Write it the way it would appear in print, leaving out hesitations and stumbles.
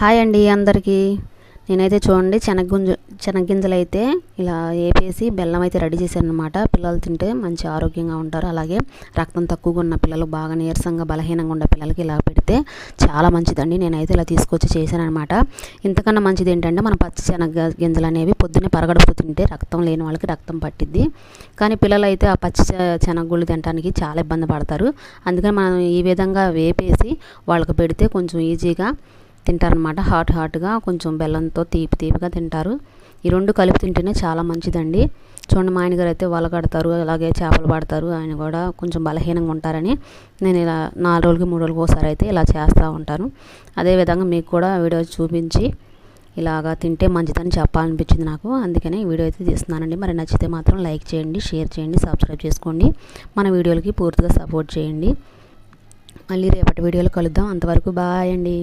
Hi అండి అందరికీ. నేనైతే చూడండి శనగగింజలు అయితే ఇలా వేపేసి బెల్లం అయితే రెడీ చేశాను అనమాట. పిల్లలు తింటే మంచి ఆరోగ్యంగా ఉంటారు. అలాగే రక్తం తక్కువగా ఉన్న పిల్లలు, బాగా నీరసంగా బలహీనంగా ఉన్న పిల్లలకి ఇలా పెడితే చాలా మంచిదండి. నేనైతే ఇలా తీసుకొచ్చి చేశాను అనమాట. ఇంతకన్నా మంచిది ఏంటంటే మన పచ్చి శనగగింజలు అనేవి పొద్దున్నే పరగడుపుతో తింటే రక్తం లేని వాళ్ళకి రక్తం పట్టిద్ది. కానీ పిల్లలు అయితే ఆ పచ్చి శనగగుళ్ళు తినడానికి చాలా ఇబ్బంది పడతారు. అందుకని మనం ఈ విధంగా వేపేసి వాళ్ళకి పెడితే కొంచెం ఈజీగా తింటారనమాట. హాట్గా కొంచెం బెల్లంతో తీపిగా తింటారు. ఈ రెండు కలిపి తింటేనే చాలా మంచిదండి. చూడండి, మా ఆయనగారు అయితే వలగడతారు, అలాగే చేపలు పడతారు. ఆయన కూడా కొంచెం బలహీనంగా ఉంటారని నేను ఇలా 4 రోజులకి 3 రోజులకి ఒకసారి అయితే ఇలా చేస్తూ ఉంటాను. అదేవిధంగా మీకు కూడా వీడియో చూపించి ఇలాగా తింటే మంచిదని చెప్పాలనిపించింది నాకు. అందుకనే వీడియో అయితే తీస్తున్నానండి. మరి నచ్చితే మాత్రం లైక్ చేయండి, షేర్ చేయండి, సబ్స్క్రైబ్ చేసుకోండి. మన వీడియోలకి పూర్తిగా సపోర్ట్ చేయండి. మళ్ళీ రేపటి వీడియోలో కలుద్దాం. అంతవరకు బాయ్ అండి.